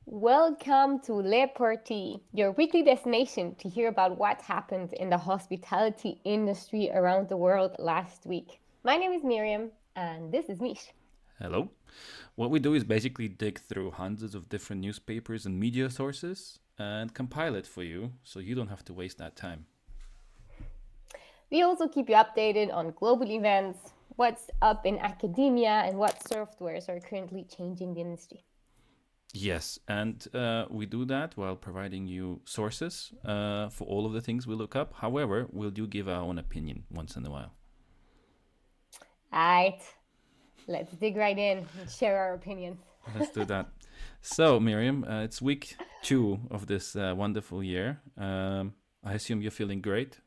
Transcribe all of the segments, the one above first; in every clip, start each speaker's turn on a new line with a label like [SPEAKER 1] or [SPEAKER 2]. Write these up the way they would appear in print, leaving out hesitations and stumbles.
[SPEAKER 1] Welcome to Le Parti, your weekly destination to hear about what happened in the hospitality industry around the world last week. My name is Miriam, and this is Mish.
[SPEAKER 2] Hello. What we do is basically dig through hundreds of different newspapers and media sources and compile it for you so you don't have to waste that time.
[SPEAKER 1] We also keep you updated on global events, what's up in academia, and what softwares are currently changing the industry.
[SPEAKER 2] Yes, and we do that while providing you sources for all of the things we look up. However, we'll do give our own opinion once in a while.
[SPEAKER 1] Alright, let's dig right in and share our opinions.
[SPEAKER 2] Let's do that. So, Miriam, it's week 2 of this wonderful year. I assume you're feeling great.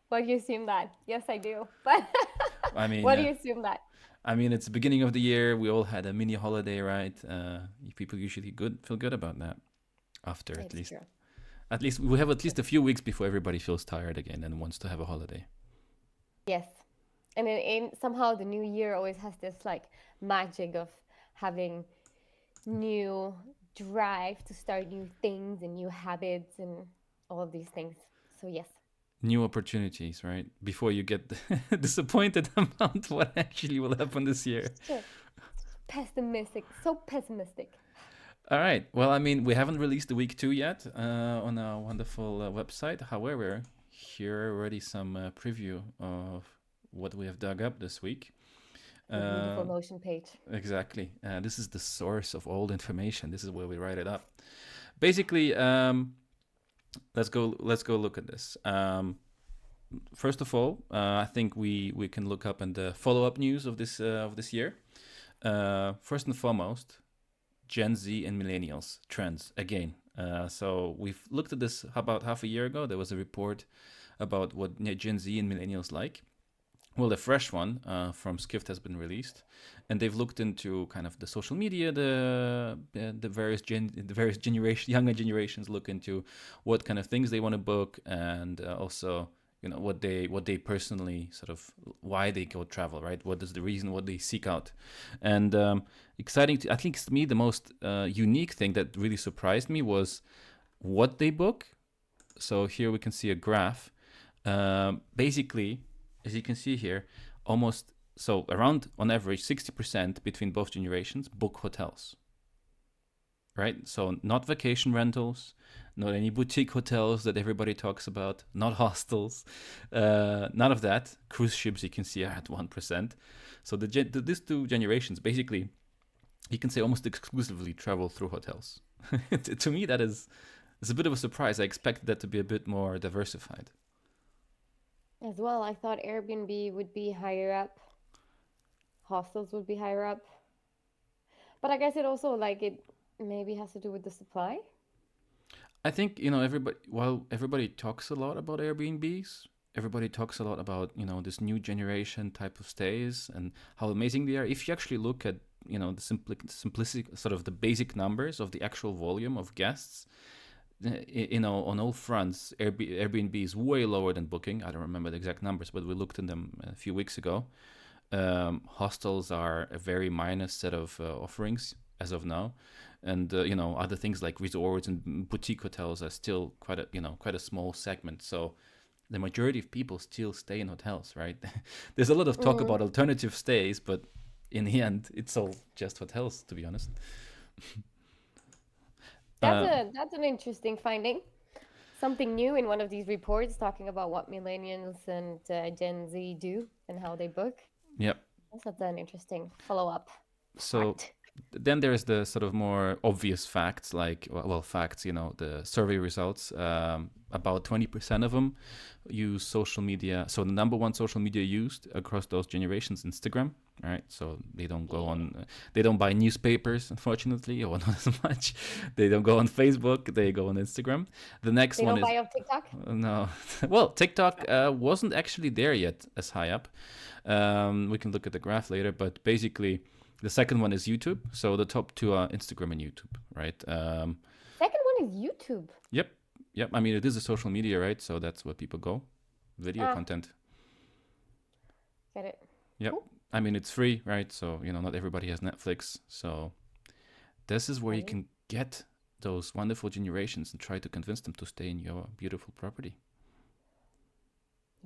[SPEAKER 1] Why do you assume that? Yes, I do. But
[SPEAKER 2] I mean,
[SPEAKER 1] what do
[SPEAKER 2] uh,
[SPEAKER 1] you assume that?
[SPEAKER 2] it's the beginning of the year. We all had a mini holiday, right? People usually feel good about that after at
[SPEAKER 1] It's
[SPEAKER 2] least.
[SPEAKER 1] true.
[SPEAKER 2] At least we have at least a few weeks before everybody feels tired again and wants to have a holiday.
[SPEAKER 1] Yes. And somehow the new year always has this like magic of having new drive to start new things and new habits and all of these things. So yes.
[SPEAKER 2] New opportunities, right? Before you get disappointed about what actually will happen this year.
[SPEAKER 1] Sure. Pessimistic. So pessimistic.
[SPEAKER 2] All right. Well, we haven't released the week 2 yet on our wonderful website. However, here are already some preview of what we have dug up this week.
[SPEAKER 1] The beautiful
[SPEAKER 2] Uh,
[SPEAKER 1] Notion page.
[SPEAKER 2] exactly. This is the source of all the information. This is where we write it up. Basically, let's go look at this. First of all, I think we can look up in the follow-up news of this year. First and foremost, Gen Z and millennials trends again. So we've looked at this about half a year ago. There was a report about what Gen Z and millennials like. Well, the fresh one from Skift has been released, and they've looked into kind of the social media, the various younger generations look into what kind of things they want to book, and also what they personally sort of why they go travel, right? What is the reason what they seek out, and exciting. I think to me the most unique thing that really surprised me was what they book. So here we can see a graph. Basically, as you can see here, almost so around on average 60% between both generations book hotels. Right? So not vacation rentals, not any boutique hotels that everybody talks about, not hostels, none of that. Cruise ships you can see are at 1%. So these two generations basically, you can say almost exclusively travel through hotels. To me, that is it's a bit of a surprise. I expected that to be a bit more diversified.
[SPEAKER 1] As well, I thought Airbnb would be higher up, hostels would be higher up. But I guess it also like it maybe has to do with the supply.
[SPEAKER 2] I think everybody. While everybody talks a lot about Airbnbs, everybody talks a lot about this new generation type of stays and how amazing they are. If you actually look at the simplistic sort of the basic numbers of the actual volume of guests, on all fronts, Airbnb is way lower than Booking. I don't remember the exact numbers, but we looked in them a few weeks ago. Hostels are a very minor set of offerings as of now, and other things like resorts and boutique hotels are still quite a small segment. So the majority of people still stay in hotels, right? There's a lot of talk
[SPEAKER 1] Mm.
[SPEAKER 2] about alternative stays, but in the end, it's all just hotels, to be honest. Uh,
[SPEAKER 1] That's an interesting finding. Something new in one of these reports talking about what millennials and Gen Z do and how they book.
[SPEAKER 2] yep.
[SPEAKER 1] That's an interesting follow-up
[SPEAKER 2] So
[SPEAKER 1] fact.
[SPEAKER 2] then there's the sort of more obvious facts, like facts. The survey results. About 20% of them use social media. So the number one social media used across those generations, Instagram. Right. So they don't go
[SPEAKER 1] Yeah.
[SPEAKER 2] on. They don't buy newspapers, unfortunately, or not as much. They don't go on Facebook. They go on Instagram. The next
[SPEAKER 1] They
[SPEAKER 2] one
[SPEAKER 1] don't
[SPEAKER 2] is
[SPEAKER 1] buy off TikTok?
[SPEAKER 2] no. Well, TikTok wasn't actually there yet as high up. We can look at the graph later, but basically the second one is YouTube. So the top two are Instagram and YouTube, right?
[SPEAKER 1] Second one is YouTube.
[SPEAKER 2] Yep, yep. It is a social media, right? So that's where people go. Video
[SPEAKER 1] Ah,
[SPEAKER 2] content.
[SPEAKER 1] get it.
[SPEAKER 2] Yep.
[SPEAKER 1] Cool.
[SPEAKER 2] It's free, right? So not everybody has Netflix. So This is where you
[SPEAKER 1] Okay.
[SPEAKER 2] can get those wonderful generations and try to convince them to stay in your beautiful property.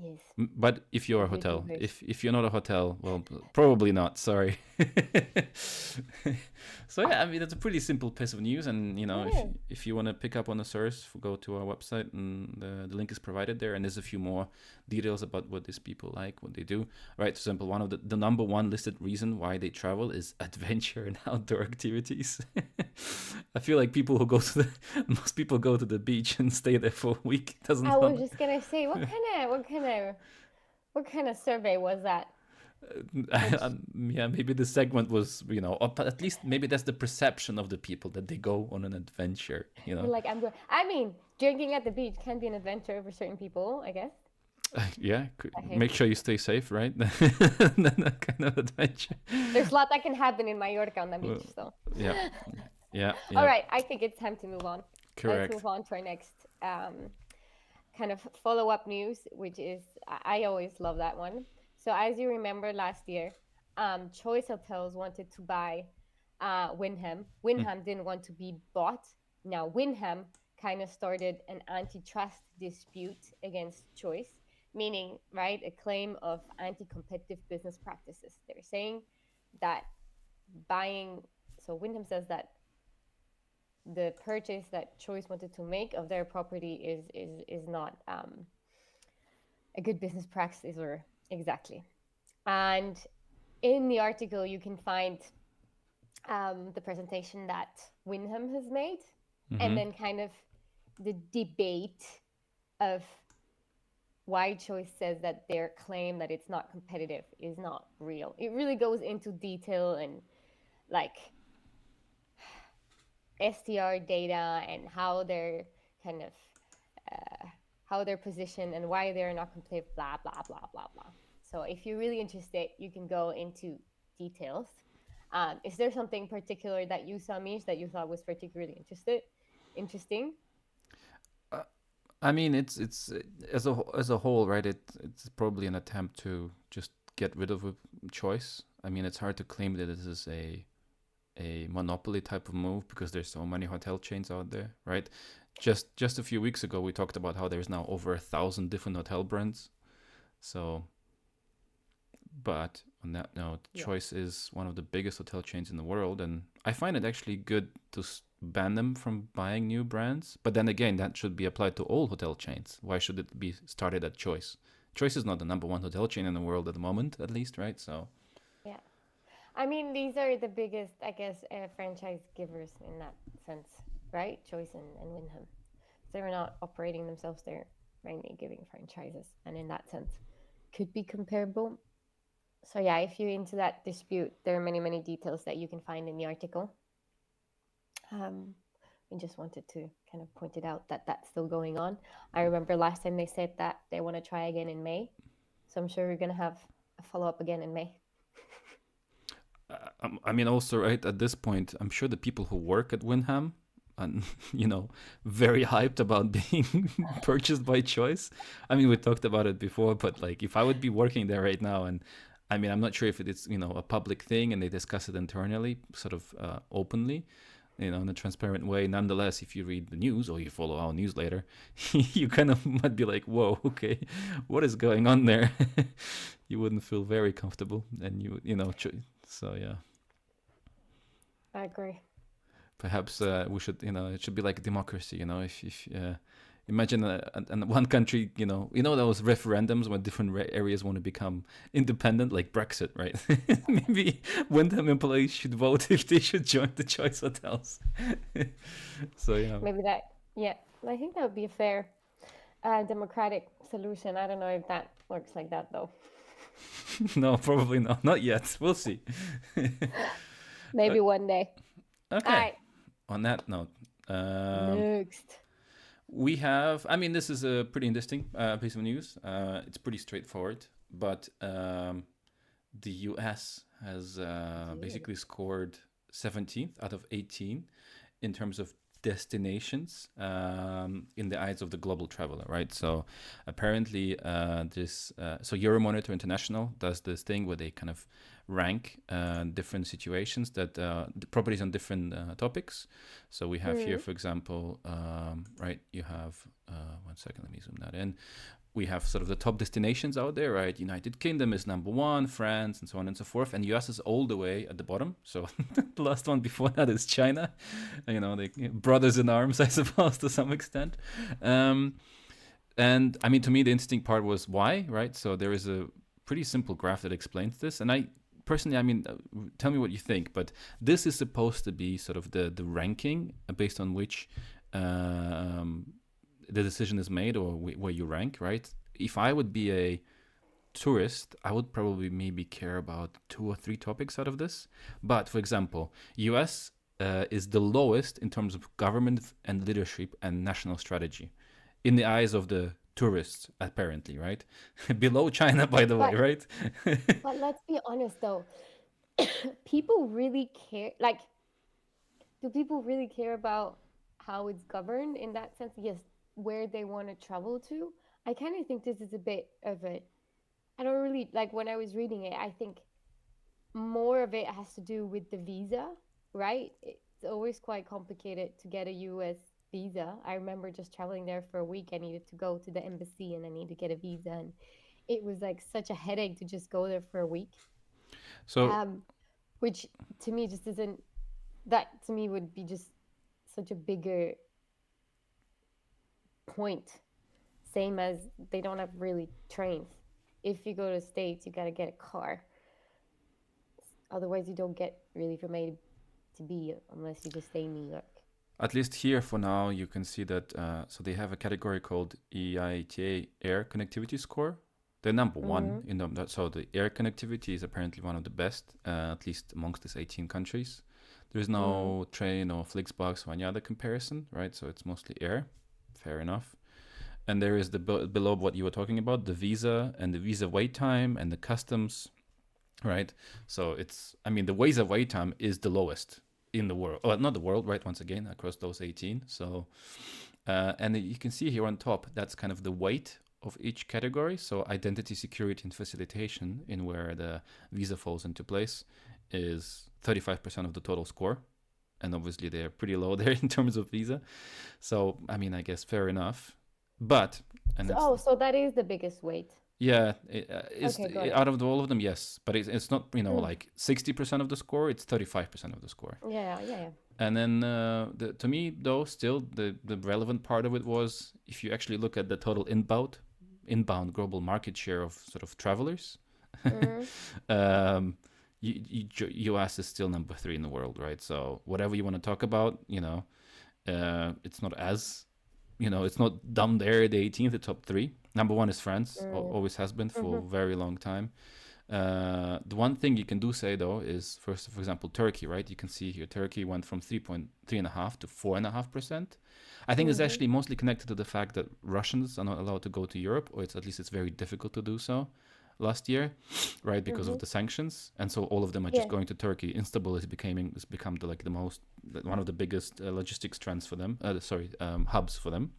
[SPEAKER 1] Yes.
[SPEAKER 2] But if you're a
[SPEAKER 1] I do
[SPEAKER 2] hotel,
[SPEAKER 1] wish.
[SPEAKER 2] if you're not a hotel, well, probably not. Sorry. So yeah, I mean it's a pretty simple piece of news, and
[SPEAKER 1] It is.
[SPEAKER 2] if you want to pick up on the source, go to our website, and the link is provided there, and there's a few more details about what these people like, what they do. Right, for example, one of the number one listed reason why they travel is adventure and outdoor activities. I feel like people who go to the most people go to the beach and stay there for a week. It doesn't
[SPEAKER 1] I was
[SPEAKER 2] sound.
[SPEAKER 1] just gonna say, what kind of survey was that? Which
[SPEAKER 2] Yeah, maybe the segment was, but at least maybe that's the perception of the people that they go on an adventure,
[SPEAKER 1] they're like, I'm going. I mean, drinking at the beach can be an adventure for certain people, I guess.
[SPEAKER 2] Yeah,
[SPEAKER 1] I hate.
[SPEAKER 2] make sure you stay safe, right? That kind of adventure.
[SPEAKER 1] There's a lot that can happen in Mallorca on the beach.
[SPEAKER 2] Well,
[SPEAKER 1] So,
[SPEAKER 2] yeah, yeah,
[SPEAKER 1] all
[SPEAKER 2] yeah,
[SPEAKER 1] right, I think it's time to move on. Let's
[SPEAKER 2] correct.
[SPEAKER 1] move on to our next kind of follow-up news, which is I always love that one. So as you remember last year, Choice Hotels wanted to buy Wyndham.
[SPEAKER 2] Mm.
[SPEAKER 1] Wyndham didn't want to be bought. Now Wyndham kind of started an antitrust dispute against Choice, meaning right a claim of anti-competitive business practices. They're saying that buying. So Wyndham says that the purchase that Choice wanted to make of their property is not a good business practice or exactly. And in the article, you can find the presentation that Wyndham has made, and
[SPEAKER 2] Mm-hmm.
[SPEAKER 1] then kind of the debate of why Choice says that their claim that it's not competitive is not real. It really goes into detail and like STR data and how they're kind of uh, how they're positioned and why they're not competitive, blah blah blah blah blah. So if you're really interested, you can go into details. Is there something particular that you saw, Mish, that you thought was particularly interesting?
[SPEAKER 2] Uh, I mean, it's as a whole, right? It's probably an attempt to just get rid of a choice. I mean, it's hard to claim that this is a monopoly type of move because there's so many hotel chains out there, right? Just a few weeks ago, we talked about how there's now over 1,000 different hotel brands. So, but on that note,
[SPEAKER 1] Yeah.
[SPEAKER 2] Choice is one of the biggest hotel chains in the world, and I find it actually good to ban them from buying new brands. But then again, that should be applied to all hotel chains. Why should it be started at Choice? Choice is not the number one hotel chain in the world at the moment, at least, right? So,
[SPEAKER 1] Yeah. I mean, these are the biggest, I guess, franchise givers in that sense, right? Choice and Wyndham. They're not operating themselves, they're mainly giving franchises. And in that sense, could be comparable. So, yeah, if you're into that dispute, there are many, many details that you can find in the article. We just wanted to kind of point it out that that's still going on. I remember last time they said that they want to try again in May. So I'm sure we're going to have a follow up again in May.
[SPEAKER 2] I mean, also, right at this point, I'm sure the people who work at Wyndham and very hyped about being purchased by Choice. I mean, we talked about it before, but like if I would be working there right now, and I mean, I'm not sure if it's a public thing and they discuss it internally, sort of openly, in a transparent way. Nonetheless, if you read the news or you follow our newsletter, you kind of might be like, "Whoa, okay, what is going on there?" You wouldn't feel very comfortable, and so yeah.
[SPEAKER 1] I agree.
[SPEAKER 2] Perhaps we should, it should be like democracy. If imagine one country, those referendums when different areas want to become independent, like Brexit, right? Maybe Wyndham employees should vote if they should join the Choice Hotels. So yeah.
[SPEAKER 1] Maybe that, yeah, I think that would be a fair democratic solution. I don't know if that works like that though.
[SPEAKER 2] No, probably not. Not yet. We'll see.
[SPEAKER 1] Maybe one day. All
[SPEAKER 2] Okay.
[SPEAKER 1] right,
[SPEAKER 2] On that note,
[SPEAKER 1] next.
[SPEAKER 2] we have. I mean, this is a pretty interesting piece of news. It's pretty straightforward, but the U.S. has
[SPEAKER 1] Did.
[SPEAKER 2] basically scored 17th out of 18 in terms of destinations in the eyes of the global traveler, right? So apparently, so Euromonitor International does this thing where they kind of rank different situations that the properties on different topics. So we have here,
[SPEAKER 1] Mm.
[SPEAKER 2] for example, right, you have, one second, let me zoom that in. We have sort of the top destinations out there, right? United Kingdom is number one, France, and so on and so forth. And US is all the way at the bottom. So the last one before that is China. You know, they brothers in arms, I suppose, to some extent. Um, and I mean, to me, the interesting part was why, right? So there is a pretty simple graph that explains this. And I personally, I mean, tell me what you think, but this is supposed to be sort of the ranking based on which the decision is made or where you rank, right? If I would be a tourist, I would probably maybe care about 2 or 3 topics out of this. But for example, US is the lowest in terms of government and leadership and national strategy in the eyes of the tourists, apparently, right? Below China, by the way,
[SPEAKER 1] But
[SPEAKER 2] right?
[SPEAKER 1] let's be honest though, people really care. Like, do people really care about how it's governed in that sense? Yes, where they want to travel to. I kind of think this is a bit of a. I don't really like when I was reading it. I think more of it has to do with the visa, right? It's always quite complicated to get a US visa. I remember just traveling there for a week. I needed to go to the embassy and I needed to get a visa. And it was like such a headache to just go there for a week.
[SPEAKER 2] So
[SPEAKER 1] Um, which to me just isn't, that to me would be just such a bigger point. Same as they don't have really trains. If you go to the States, you got to get a car. Otherwise, you don't get really from A to B unless you just stay in New York.
[SPEAKER 2] at least here for now, you can see that. So they have a category called EITA Air Connectivity Score. They're number one
[SPEAKER 1] Mm-hmm.
[SPEAKER 2] in them. So the air connectivity is apparently one of the best, at least amongst these 18 countries. There's
[SPEAKER 1] Mm.
[SPEAKER 2] no train or Flixbus or any other comparison, right? So it's mostly air. Fair enough. And there is the below what you were talking about, the visa and the visa wait time and the customs, right? So it's, I mean, the visa wait time is the lowest in the world, or not the world, right? Once again, across those 18. So, and you can see here on top, that's kind of the weight of each category. So identity, security, and facilitation, in where the visa falls into place, is 35% of the total score. And obviously they're pretty low there in terms of visa. So, I mean, I guess fair enough. But, and
[SPEAKER 1] So,
[SPEAKER 2] it's,
[SPEAKER 1] oh, so that is the biggest weight.
[SPEAKER 2] yeah,
[SPEAKER 1] Okay, got it.
[SPEAKER 2] out of all of them, yes, but it's not, you know,
[SPEAKER 1] Mm.
[SPEAKER 2] like 60% of the score. It's 35% of the score.
[SPEAKER 1] Yeah, yeah, yeah.
[SPEAKER 2] And then to me, though, still the relevant part of it was if you actually look at the total inbound global market share of sort of travelers,
[SPEAKER 1] Mm.
[SPEAKER 2] um, US is still number 3 in the world, right? So whatever you want to talk about, you know, it's not as, you know, it's not down there at the 18th, the top 3. Number 1 is France,
[SPEAKER 1] Mm.
[SPEAKER 2] always has been for
[SPEAKER 1] Mm-hmm.
[SPEAKER 2] a very long time. The one thing you can do say though is, first, for example, Turkey, right? You can see here Turkey went from 3.3.5 to 4.5%. I think it's
[SPEAKER 1] Mm-hmm.
[SPEAKER 2] actually mostly connected to the fact that Russians are not allowed to go to Europe, or it's at least it's very difficult to do so last year, right? Because
[SPEAKER 1] Mm-hmm.
[SPEAKER 2] of the sanctions, and so all of them are just
[SPEAKER 1] Yeah.
[SPEAKER 2] going to Turkey. Istanbul is become the most, one of the biggest logistics trends for them. Hubs for them.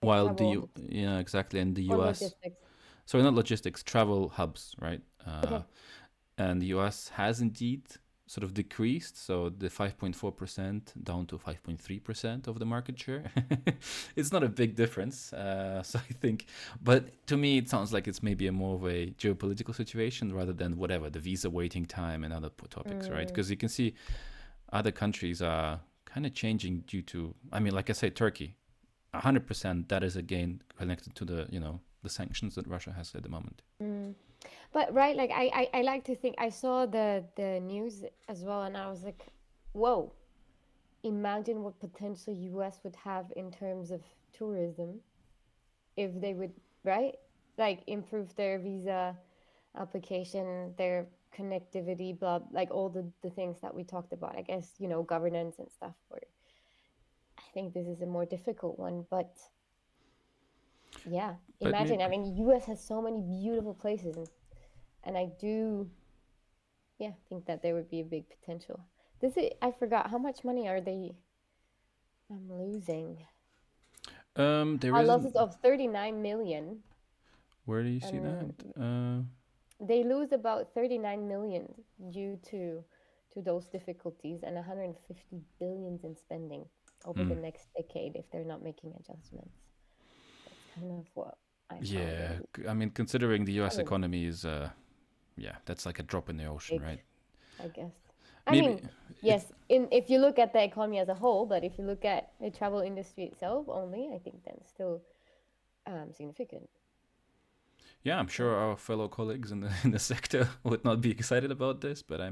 [SPEAKER 1] Like
[SPEAKER 2] While
[SPEAKER 1] travel hubs
[SPEAKER 2] yeah, exactly, in the
[SPEAKER 1] or
[SPEAKER 2] U.S.
[SPEAKER 1] logistics.
[SPEAKER 2] Sorry, not logistics, travel hubs, right?
[SPEAKER 1] Okay.
[SPEAKER 2] And the US has indeed sort of decreased, so the 5.4% down to 5.3% of the market share. It's not a big difference, so I think, but to me, it sounds like it's maybe a more of a geopolitical situation rather than whatever the visa waiting time and other topics, right?
[SPEAKER 1] Mm.
[SPEAKER 2] Because you can see other countries are kind of changing due to, I mean, like I say, Turkey, 100% that is again connected to the, you know, the sanctions that Russia has at the moment.
[SPEAKER 1] Mm. But right, like I like to think I saw the news as well, and I was like, whoa! Imagine what potential US would have in terms of tourism if they would, right, like improve their visa application, their connectivity, blah, like all the things that we talked about. I guess governance and stuff. Or I think this is a more difficult one, but yeah,
[SPEAKER 2] But
[SPEAKER 1] imagine.
[SPEAKER 2] maybe,
[SPEAKER 1] I mean, US has so many beautiful places, and I do, yeah, think that there would be a big potential. This is, I forgot how much money are they losing.
[SPEAKER 2] there
[SPEAKER 1] Our
[SPEAKER 2] isn't.
[SPEAKER 1] losses of 39 million,
[SPEAKER 2] Where do you see that?
[SPEAKER 1] and they lose about 39 million due to those difficulties and 150 billions in spending over the
[SPEAKER 2] Mm.
[SPEAKER 1] next decade if they're not making adjustments. That's kind of what I found
[SPEAKER 2] Yeah,
[SPEAKER 1] in
[SPEAKER 2] I mean, considering the U.S.
[SPEAKER 1] funny,
[SPEAKER 2] economy is, yeah, that's like a drop in the ocean,
[SPEAKER 1] big,
[SPEAKER 2] right?
[SPEAKER 1] I guess. I
[SPEAKER 2] Maybe
[SPEAKER 1] mean,
[SPEAKER 2] it's
[SPEAKER 1] yes, in if you look at the economy as a whole, but if you look at the travel industry itself only, I think then still significant.
[SPEAKER 2] yeah, I'm sure
[SPEAKER 1] So
[SPEAKER 2] our fellow colleagues in the in the sector would not be excited about this, but I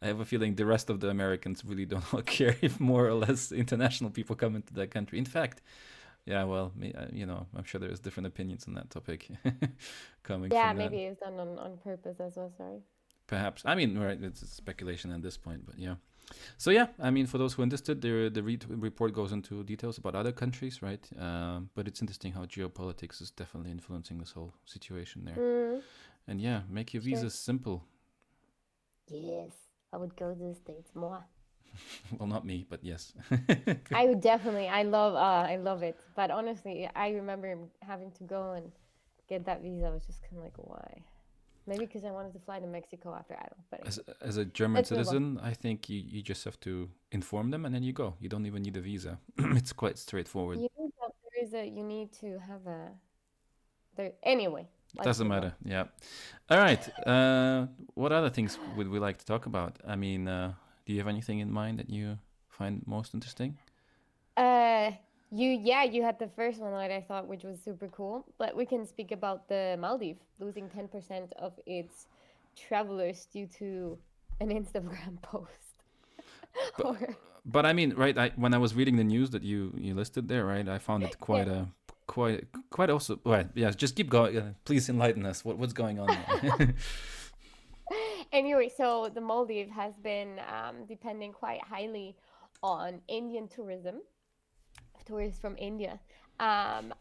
[SPEAKER 2] have a feeling the rest of the Americans really do not care if more or less international people come into that country. In fact, yeah, well, I'm sure there's different opinions on that topic coming
[SPEAKER 1] yeah,
[SPEAKER 2] from that.
[SPEAKER 1] maybe it's done on purpose as well. Sorry.
[SPEAKER 2] Perhaps, I mean, right, it's speculation at this point, but yeah. So yeah, I mean, for those who are interested, the report goes into details about other countries, right? But it's interesting how geopolitics is definitely influencing this whole situation there.
[SPEAKER 1] Mm,
[SPEAKER 2] And yeah, make your
[SPEAKER 1] sure.
[SPEAKER 2] visas simple.
[SPEAKER 1] Yes, I would go to the States more.
[SPEAKER 2] Well, not me, but yes.
[SPEAKER 1] I would definitely. I love it. But honestly, I remember having to go and get that visa. I was just kind of like, why? Maybe because I wanted to fly to Mexico after. I don't know. But
[SPEAKER 2] as
[SPEAKER 1] anyway,
[SPEAKER 2] as a German
[SPEAKER 1] let's move on.
[SPEAKER 2] citizen, I think you just have to inform them and then you go. You don't even need a visa. It's quite straightforward.
[SPEAKER 1] You need to have a there. Anyway, let's
[SPEAKER 2] Doesn't
[SPEAKER 1] move on.
[SPEAKER 2] matter. Yeah. All right. What other things would we like to talk about? I mean, do you have anything in mind that you find most interesting?
[SPEAKER 1] Uh, you had the first one that I thought which was super cool, but we can speak about the Maldives losing 10% of its travelers due to an Instagram post.
[SPEAKER 2] But
[SPEAKER 1] Or
[SPEAKER 2] but I mean, right? When I was reading the news that you listed there, right? I found it
[SPEAKER 1] yes.
[SPEAKER 2] quite also. Well, yeah. Just keep going. Please enlighten us. What's going on there?
[SPEAKER 1] Anyway, so the Maldives has been depending quite highly on Indian tourism, tourists from India, and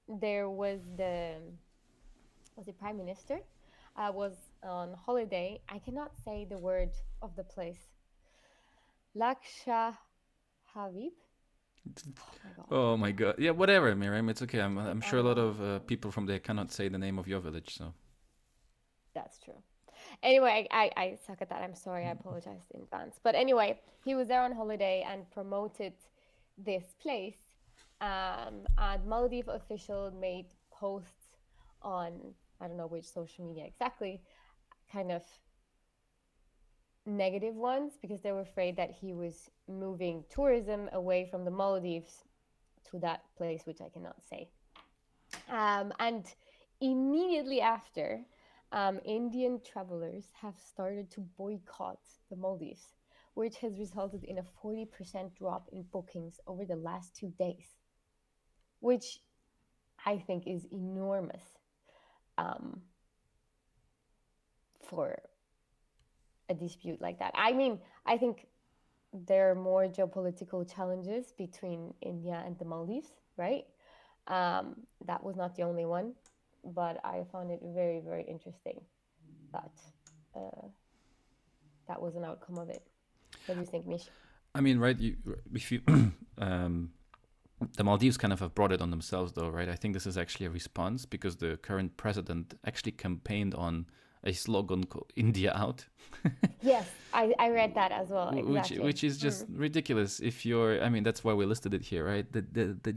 [SPEAKER 1] there was the prime minister was on holiday. I cannot say the word of the place. Laksha Habib. Oh my god.
[SPEAKER 2] Oh my god. Yeah, whatever, Miriam. It's okay. I'm sure a lot
[SPEAKER 1] Oh,
[SPEAKER 2] of people from there cannot say the name of your village. So
[SPEAKER 1] that's true. Anyway, I suck at that. I'm sorry. I apologize in advance. But anyway, he was there on holiday and promoted this place. And Maldives official made posts on, I don't know which social media exactly, kind of negative ones because they were afraid that he was moving tourism away from the Maldives to that place, which I cannot say. And immediately after, Indian travelers have started to boycott the Maldives, which has resulted in a 40% drop in bookings over the last 2 days, which I think is enormous um, for a dispute like that. I mean, I think there are more geopolitical challenges between India and the Maldives, right? That was not the only one, but I found it very, very interesting that uh, that was an outcome of it. What do you think, Mish?
[SPEAKER 2] I mean, right? If you um, the Maldives kind of have brought it on themselves, though, right? I think this is actually a response because the current president actually campaigned on a slogan called "India Out,"
[SPEAKER 1] Yes, I read that as well. Exactly.
[SPEAKER 2] which is just ridiculous. If you're, I mean, that's why we listed it here, right? The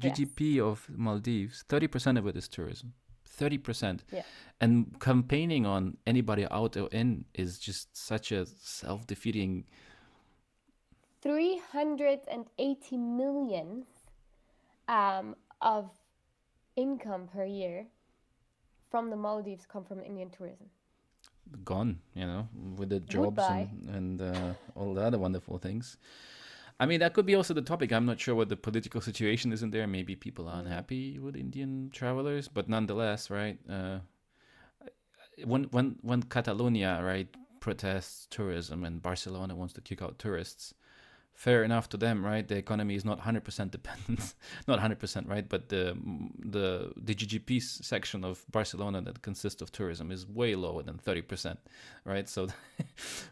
[SPEAKER 1] Yes.
[SPEAKER 2] GDP of Maldives, 30% of it is tourism. 30%.
[SPEAKER 1] Yeah.
[SPEAKER 2] And campaigning on anybody out or in is just such a self-defeating.
[SPEAKER 1] 380 million of income per year from the Maldives come from Indian tourism.
[SPEAKER 2] Gone, with the jobs
[SPEAKER 1] Goodbye.
[SPEAKER 2] and all the other wonderful things. I mean, that could be also the topic. I'm not sure what the political situation is in there. Maybe people are
[SPEAKER 1] Mm.
[SPEAKER 2] unhappy with Indian travelers, but nonetheless, right? When Catalonia, right, protests tourism and Barcelona wants to kick out tourists, fair enough to them, right? The economy is not 100% dependent, not 100%, right? But the GDP section of Barcelona that consists of tourism is way lower than 30%, right? So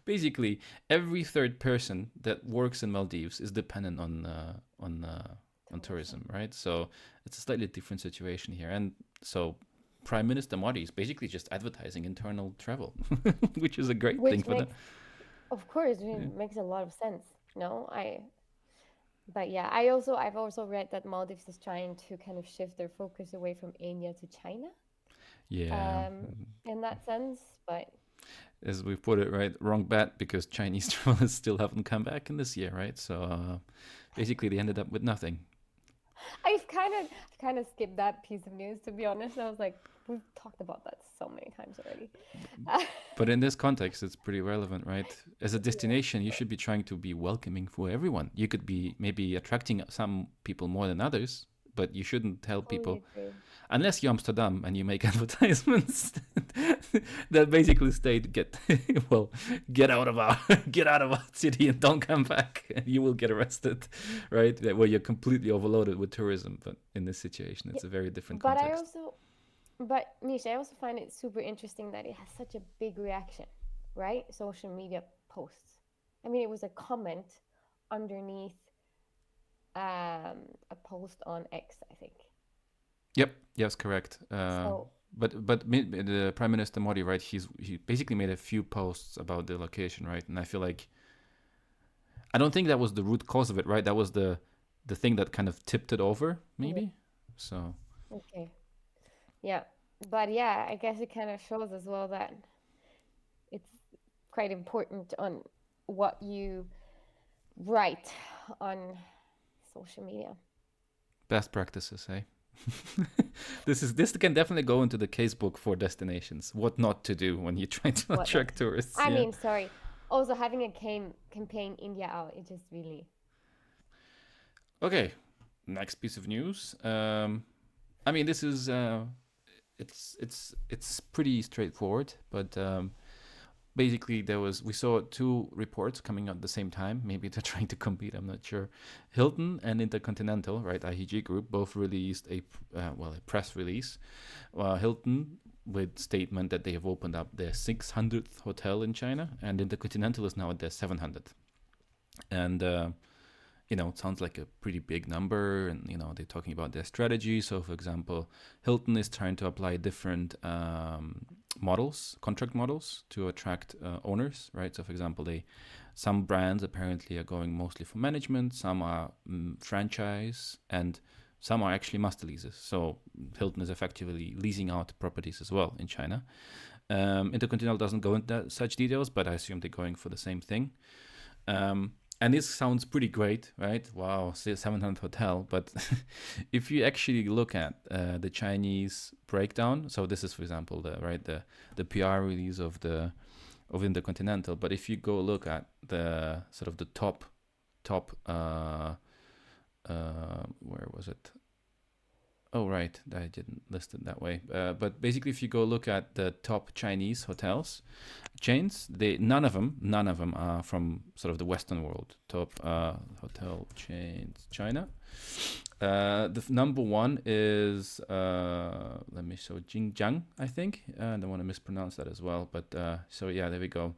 [SPEAKER 2] basically, every third person that works in Maldives is dependent on tourism,
[SPEAKER 1] Tourism.
[SPEAKER 2] right? So it's a slightly different situation here, and so Prime Minister Modi is basically just advertising internal travel, which is a great thing
[SPEAKER 1] Which
[SPEAKER 2] for them.
[SPEAKER 1] makes, of course,
[SPEAKER 2] Yeah.
[SPEAKER 1] it makes a lot of sense. No, but yeah, I've also read that Maldives is trying to kind of shift their focus away from India to China,
[SPEAKER 2] Yeah.
[SPEAKER 1] um, in that sense. But
[SPEAKER 2] As we put it, right, wrong bet because Chinese travelers still haven't come back in this year, right? So basically, they ended up with nothing.
[SPEAKER 1] I've kind of skipped that piece of news, to be honest. I was like, we've talked about that so many times already.
[SPEAKER 2] But in this context, it's pretty relevant, right? As a
[SPEAKER 1] Yeah,
[SPEAKER 2] destination, you should be trying to be welcoming for everyone. You could be maybe attracting some people more than others, but you shouldn't tell
[SPEAKER 1] totally
[SPEAKER 2] people,
[SPEAKER 1] agree.
[SPEAKER 2] unless you're Amsterdam and you make advertisements that basically state get well get out of our get out of our city and don't come back, and you will get arrested, right? Where you're completely overloaded with tourism. But in this situation,
[SPEAKER 1] Yeah,
[SPEAKER 2] it's a very different
[SPEAKER 1] but
[SPEAKER 2] context.
[SPEAKER 1] but Nish, I also find it super interesting that it has such a big reaction, right? Social media posts. I mean, it was a comment underneath a post on X, I think.
[SPEAKER 2] Yep. Yes, correct.
[SPEAKER 1] So,
[SPEAKER 2] But the Prime Minister Modi, right? He basically made a few posts about the location, right? And I feel like I don't think that was the root cause of it, right? That was the thing that kind of tipped it over,
[SPEAKER 1] yeah,
[SPEAKER 2] maybe. So
[SPEAKER 1] okay. Yeah. But yeah, I guess it kind of shows as well that it's quite important on what you write on social media.
[SPEAKER 2] best practices, eh? This can definitely go into the casebook for destinations. What not to do when you try to
[SPEAKER 1] What not
[SPEAKER 2] attract
[SPEAKER 1] to.
[SPEAKER 2] tourists.
[SPEAKER 1] I
[SPEAKER 2] Yeah.
[SPEAKER 1] mean, sorry. Also, having a campaign India out, it just really.
[SPEAKER 2] Okay. Next piece of news. I mean, this is it's pretty straightforward, but basically we saw two reports coming out at the same time. Maybe they're trying to compete, I'm not sure. Hilton and Intercontinental, right, IHG group, both released a press release. Hilton with statement that they have opened up their 600th hotel in China, and Intercontinental is now at their 700th. And it sounds like a pretty big number, and they're talking about their strategy. So for example, Hilton is trying to apply different contract models to attract owners, right? So for example, some brands apparently are going mostly for management, some are franchise, and some are actually master leases. So Hilton is effectively leasing out properties as well in China. Intercontinental doesn't go into such details, but I assume they're going for the same thing. And this sounds pretty great, right? Wow, 700 hotel. But if you actually look at the Chinese breakdown, so this is, for example, the PR release of Intercontinental. But if you go look at the sort of the top, where was it? Oh, right, I didn't list it that way. But basically, if you go look at the top Chinese hotels chains, none of them are from sort of the Western world. Top hotel chains, China. The number one is let me show Jingjiang, I think. I don't want to mispronounce that as well, but so yeah, there we go.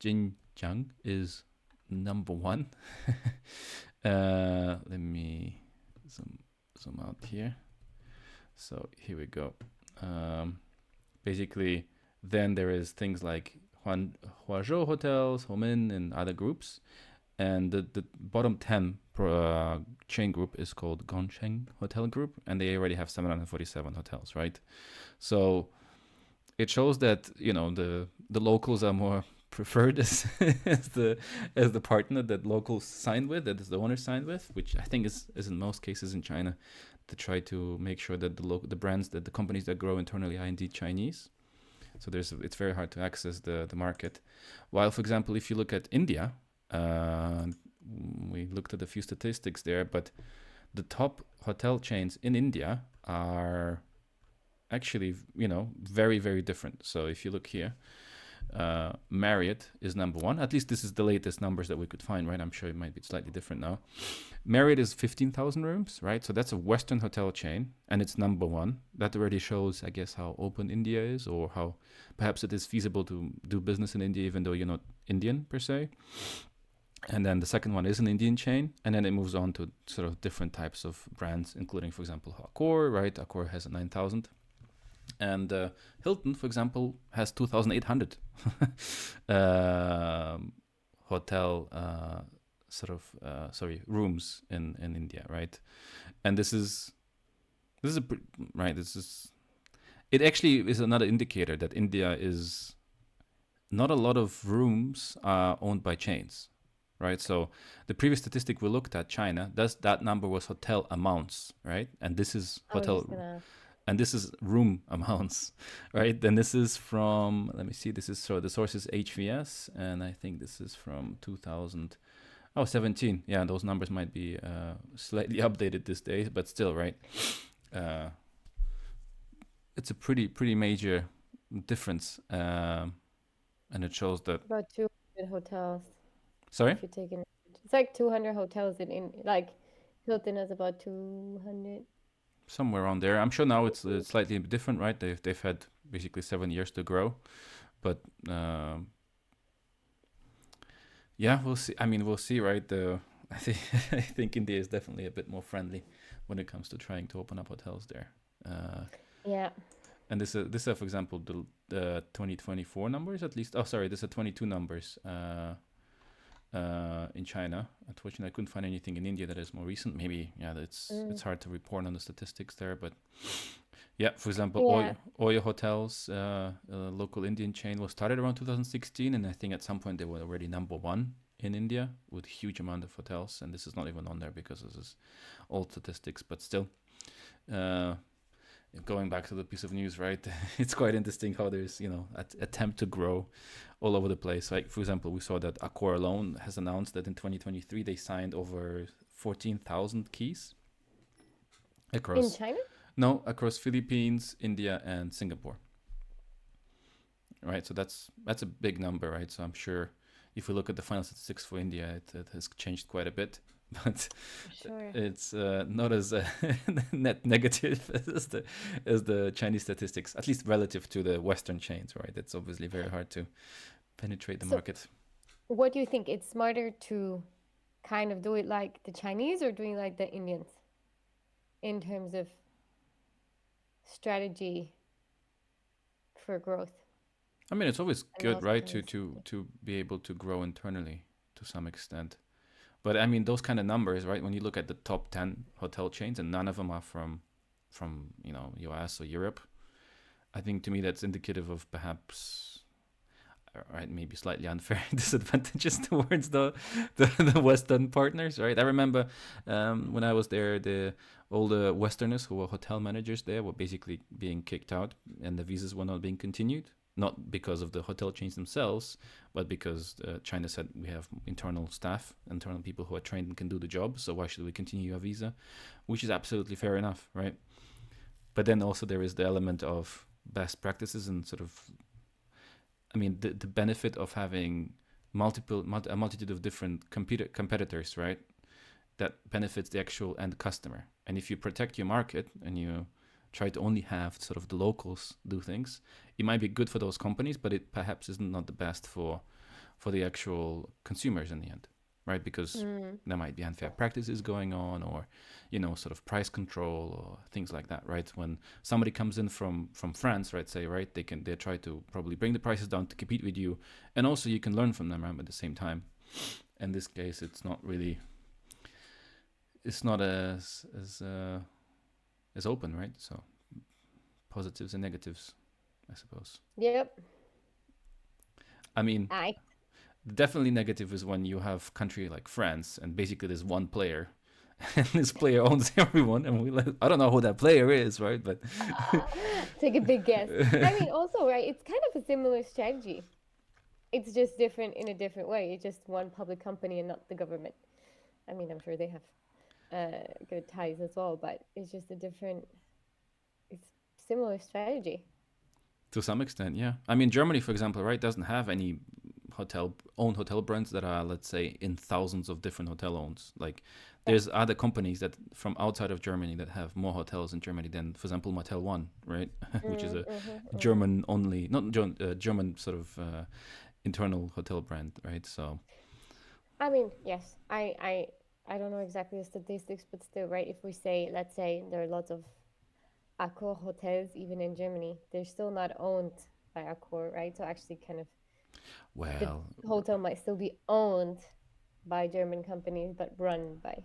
[SPEAKER 2] Jingjiang is number one. Let me zoom out here. So here we go. Basically, then there is things like Huazhou hotels, Homin, and other groups. And the bottom 10 chain group is called Gongcheng Hotel Group, and they already have 747 hotels, right? So it shows that the locals are more preferred as the partner that locals signed with, that is the owners signed with, which I think is in most cases in China, to try to make sure that the brands, that the companies that grow internally are indeed Chinese. So it's very hard to access the market. While, for example, if you look at India, we looked at a few statistics there, but the top hotel chains in India are actually, very, very different. So if you look here, Marriott is number one. At least this is the latest numbers that we could find, right? I'm sure it might be slightly different now. Marriott is 15,000 rooms, right? So that's a Western hotel chain, and it's number one. That already shows, I guess, how open India is, or how perhaps it is feasible to do business in India, even though you're not Indian per se. And then the second one is an Indian chain, and then it moves on to sort of different types of brands, including, for example, Accor, right? Accor has a 9,000. And Hilton, for example, has 2,800 um, hotel rooms in India, right? And this is a right. This is it. Actually, is another indicator that India is not a lot of rooms are owned by chains, right? So the previous statistic we looked at, China, that number was hotel amounts, right? And this is
[SPEAKER 1] I was just gonna ask.
[SPEAKER 2] and this is room amounts, right? Then this is from, let me see, this is, so the source is HVS, and I think this is from 2000. Oh, 17. Yeah, those numbers might be slightly updated these days, but still, right? Uh, it's a pretty major difference, and it shows that.
[SPEAKER 1] About 200 hotels.
[SPEAKER 2] Sorry,
[SPEAKER 1] If you take in, it's like 200 hotels in like Hilton has about 200.
[SPEAKER 2] somewhere around there. I'm sure now it's slightly different, right? They've had basically 7 years to grow, but yeah, we'll see. I mean, we'll see, right? I think I think India is definitely a bit more friendly when it comes to trying to open up hotels there. Uh,
[SPEAKER 1] Yeah.
[SPEAKER 2] and this is, for example, the 2024 numbers at least. Oh, sorry, this is 22 numbers in China. Unfortunately, I couldn't find anything in India that is more recent. Maybe, yeah, it's
[SPEAKER 1] Mm.
[SPEAKER 2] hard to report on the statistics there, but yeah, for example,
[SPEAKER 1] Yeah.
[SPEAKER 2] Oyo Hotels, a local Indian chain, was started around 2016, and I think at some point they were already number one in India with a huge amount of hotels. And this is not even on there because this is old statistics, but still. Uh, Going back to the piece of news, right? It's quite interesting how there's, attempt to grow all over the place. Like, for example, we saw that Accor alone has announced that in 2023 they signed over 14,000 keys
[SPEAKER 1] In
[SPEAKER 2] across,
[SPEAKER 1] China?
[SPEAKER 2] no, across Philippines, India, and Singapore. Right, so that's a big number, right? So I'm sure if we look at the final statistics for India, it has changed quite a bit, but
[SPEAKER 1] Sure.
[SPEAKER 2] it's not as net negative as the Chinese statistics, at least relative to the Western chains, right? It's obviously very hard to penetrate the
[SPEAKER 1] So,
[SPEAKER 2] market.
[SPEAKER 1] what do you think? It's smarter to kind of do it like the Chinese or doing like the Indians in terms of strategy for growth
[SPEAKER 2] I mean, it's always
[SPEAKER 1] and
[SPEAKER 2] good,
[SPEAKER 1] also
[SPEAKER 2] right,
[SPEAKER 1] Chinese?
[SPEAKER 2] to be able to grow internally to some extent. But I mean, those kind of numbers, right? When you look at the top 10 hotel chains, and none of them are from US or Europe, I think to me that's indicative of perhaps, right, maybe slightly unfair disadvantages towards the Western partners, right? I remember when I was there, all the Westerners who were hotel managers there were basically being kicked out, and the visas were not being continued. Not because of the hotel chains themselves, but because China said we have internal staff, internal people who are trained and can do the job. So why should we continue your visa? Which is absolutely fair enough, right? But then also there is the element of best practices and sort of, I mean, the benefit of having a multitude of different competitors, right? That benefits the actual end customer. And if you protect your market and you try to only have sort of the locals do things, it might be good for those companies, but it perhaps is not the best for the actual consumers in the end, right? Because
[SPEAKER 1] Mm.
[SPEAKER 2] there might be unfair practices going on, or sort of price control or things like that, right? When somebody comes in from France, right, say, right, they try to probably bring the prices down to compete with you, and also you can learn from them, right, at the same time. In this case, it's not as open, right? So positives and negatives, I suppose.
[SPEAKER 1] Yep.
[SPEAKER 2] I mean,
[SPEAKER 1] I.
[SPEAKER 2] definitely negative is when you have country like France and basically there's one player and this player owns everyone, and I don't know who that player is, right? But
[SPEAKER 1] Take a big guess. I mean, also, right, it's kind of a similar strategy. It's just different in a different way. It's just one public company and not the government. I mean, I'm sure they have good ties as well, but it's just a different, it's similar strategy.
[SPEAKER 2] to some extent, yeah. I mean, Germany, for example, right, doesn't have any hotel brands that are, let's say, in thousands of different hotel owns. Like,
[SPEAKER 1] Yeah.
[SPEAKER 2] there's other companies that from outside of Germany that have more hotels in Germany than, for example, Motel One, right, which is a
[SPEAKER 1] Mm-hmm.
[SPEAKER 2] German only, not German sort of internal hotel brand, right? So
[SPEAKER 1] I mean, yes, I don't know exactly the statistics, but still, right? If we say, let's say, there are lots of Accor hotels, even in Germany, they're still not owned by Accor, right? So actually, kind of the
[SPEAKER 2] Well,
[SPEAKER 1] hotel might still be owned by German companies, but run by.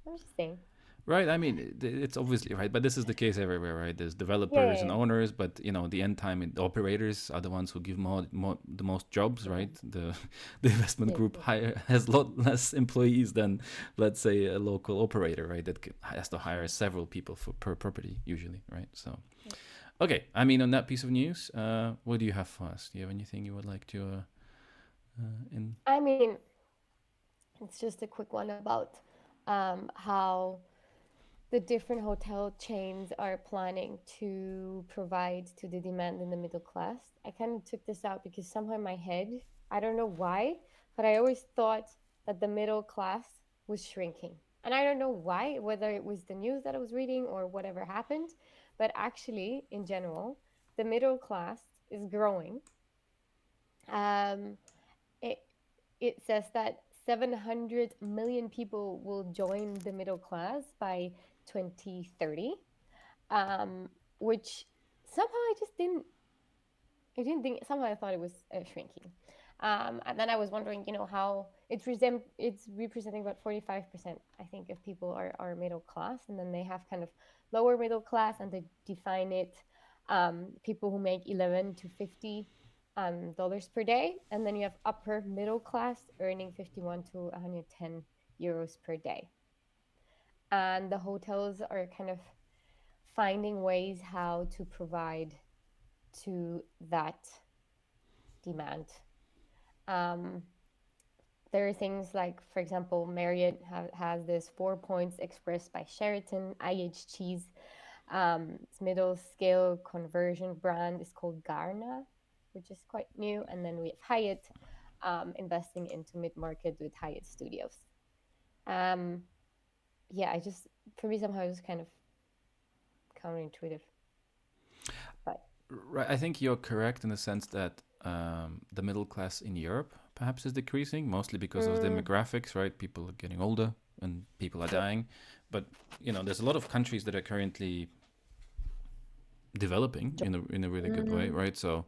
[SPEAKER 1] I'm just saying.
[SPEAKER 2] right. I mean, it's obviously right, but this is the case everywhere, right? There's
[SPEAKER 1] Yeah,
[SPEAKER 2] developers
[SPEAKER 1] yeah,
[SPEAKER 2] and
[SPEAKER 1] yeah.
[SPEAKER 2] owners, but the end time the operators are the ones who give the most jobs,
[SPEAKER 1] Yeah.
[SPEAKER 2] right? The investment
[SPEAKER 1] Yes,
[SPEAKER 2] group
[SPEAKER 1] yes.
[SPEAKER 2] has a lot less employees than, let's say, a local operator, right? That has to hire several people per property usually, right? So,
[SPEAKER 1] Yeah.
[SPEAKER 2] okay. I mean, on that piece of news, what do you have for us? Do you have anything you would like to in?
[SPEAKER 1] I mean, it's just a quick one about how the different hotel chains are planning to provide to the demand in the middle class. I kind of took this out because somehow in my head, I don't know why, but I always thought that the middle class was shrinking. And I don't know why, whether it was the news that I was reading or whatever happened, but actually, in general, the middle class is growing. Um, it, it says that 700 million people will join the middle class by 2030, um, which somehow I didn't think, somehow I thought it was shrinking. And then I was wondering, how it's representing about 45%, I think, of people are middle class. And then they have kind of lower middle class, and they define it people who make 11 to 50 dollars per day. And then you have upper middle class earning 51 to 110 euros per day. And the hotels are kind of finding ways how to provide to that demand. Um, there are things like, for example, Marriott has this 4 points expressed by Sheraton. IHG's middle scale conversion brand is called Garna, which is quite new. And then we have Hyatt investing into mid market with Hyatt Studios. Um, yeah, for me, somehow it was kind of counterintuitive. But
[SPEAKER 2] Right, I think you're correct in the sense that the middle class in Europe perhaps is decreasing, mostly because of
[SPEAKER 1] mm,
[SPEAKER 2] demographics, right? People are getting older and people are
[SPEAKER 1] yep.
[SPEAKER 2] dying. But there's a lot of countries that are currently developing in a really good way,
[SPEAKER 1] Mm,
[SPEAKER 2] right? So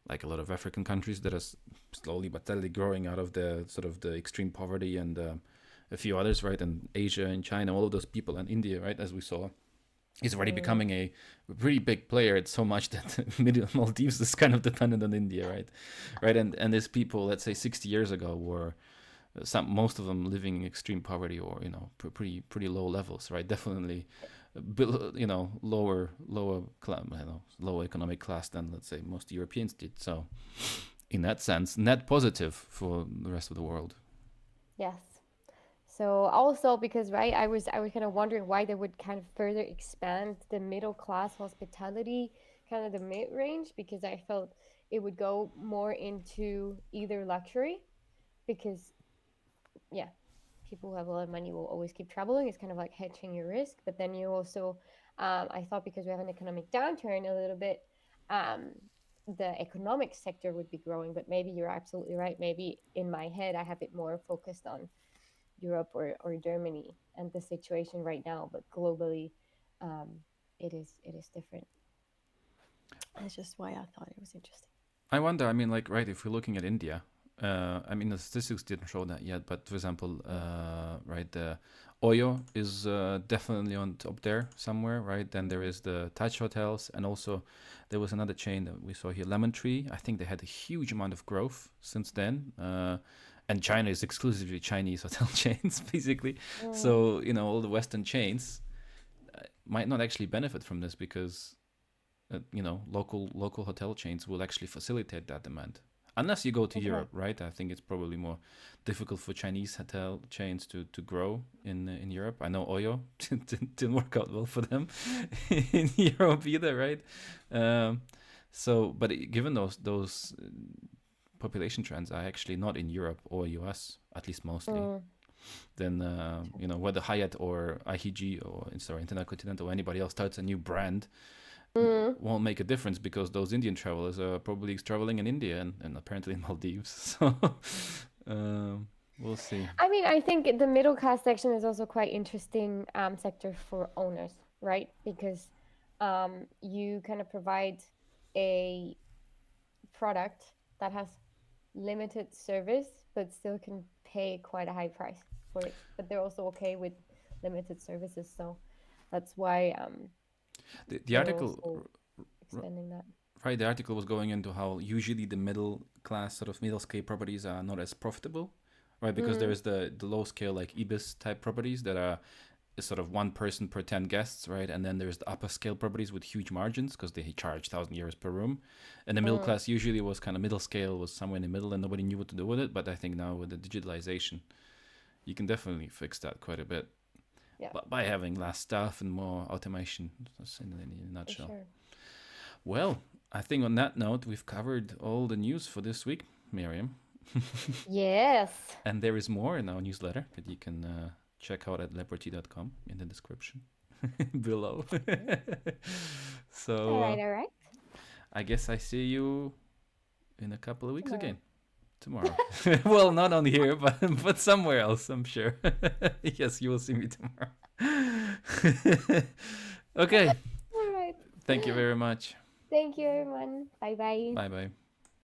[SPEAKER 2] like a lot of African countries that are slowly but steadily growing out of the sort of the extreme poverty, and a few others, right? And Asia and China, all of those people, and India, right? As we saw, is already
[SPEAKER 1] mm,
[SPEAKER 2] becoming a pretty big player. It's so much that Maldives is kind of dependent on India, right? Right, and these people, let's say 60 years ago, were most of them living in extreme poverty, or pretty low levels, right? Definitely, lower economic class than, let's say, most Europeans did. So in that sense, net positive for the rest of the world.
[SPEAKER 1] yes. So also because, right, I was kind of wondering why they would kind of further expand the middle class hospitality, kind of the mid range, because I felt it would go more into either luxury, because yeah, people who have a lot of money will always keep traveling. It's kind of like hedging your risk. But then you also, I thought because we have an economic downturn a little bit, um, the economic sector would be growing. But maybe you're absolutely right. Maybe in my head, I have it more focused on Europe or Germany and the situation right now. But globally, um, it is different. That's just why I thought it was interesting.
[SPEAKER 2] I wonder. I mean, like, right? If we're looking at India, I mean, the statistics didn't show that yet. But for example, right, the Oyo is definitely on top there somewhere, right? Then there
[SPEAKER 1] Mm.
[SPEAKER 2] is the Taj hotels, and also there was another chain that we saw here, Lemon Tree. I think they had a huge amount of growth since then. And China is exclusively Chinese hotel chains, basically.
[SPEAKER 1] Mm.
[SPEAKER 2] So all the Western chains might not actually benefit from this, because local hotel chains will actually facilitate that demand. Unless you go to
[SPEAKER 1] Okay.
[SPEAKER 2] Europe, right? I think it's probably more difficult for Chinese hotel chains to grow in Europe. I know Oyo didn't work out well for them in Europe either, right? Um, but given those population trends are actually not in Europe or US, at least mostly,
[SPEAKER 1] Mm.
[SPEAKER 2] then whether Hyatt or IHG or Intercontinental or anybody else starts a new brand,
[SPEAKER 1] Mm.
[SPEAKER 2] won't make a difference, because those Indian travelers are probably traveling in India and apparently in Maldives. So we'll see.
[SPEAKER 1] I mean, I think the middle class section is also quite interesting sector for owners. right? Because you kind of provide a product that has limited service, but still can pay quite a high price for it. But they're also okay with limited services, so that's why
[SPEAKER 2] The
[SPEAKER 1] they're
[SPEAKER 2] article,
[SPEAKER 1] also extending that.
[SPEAKER 2] right? The article was going into how usually the middle class, sort of middle scale properties are not as profitable, right? Because
[SPEAKER 1] Mm,
[SPEAKER 2] there's the low scale like ibis type properties that are sort of one person per 10 guests, right? And then there's the upper scale properties with huge margins because they charge 1,000 euros per room. And the middle
[SPEAKER 1] mm,
[SPEAKER 2] class usually was kind of middle scale, was somewhere in the middle, and nobody knew what to do with it. But I think now with the digitalization, you can definitely fix that quite a bit.
[SPEAKER 1] yeah,
[SPEAKER 2] But by having less staff and more automation, that's in a
[SPEAKER 1] for
[SPEAKER 2] nutshell.
[SPEAKER 1] sure.
[SPEAKER 2] Well, I think on that note, we've covered all the news for this week, Miriam.
[SPEAKER 1] Yes.
[SPEAKER 2] And there is more in our newsletter that you can check out at liberty.com in the description below.
[SPEAKER 1] All
[SPEAKER 2] So
[SPEAKER 1] right, all right.
[SPEAKER 2] I guess I see you in a couple of weeks
[SPEAKER 1] Tomorrow.
[SPEAKER 2] again. Tomorrow. Well, not on here, but somewhere else, I'm sure. Yes, you will see me tomorrow. Okay.
[SPEAKER 1] All right.
[SPEAKER 2] Thank you very much.
[SPEAKER 1] Thank you, everyone. Bye bye.
[SPEAKER 2] Bye bye.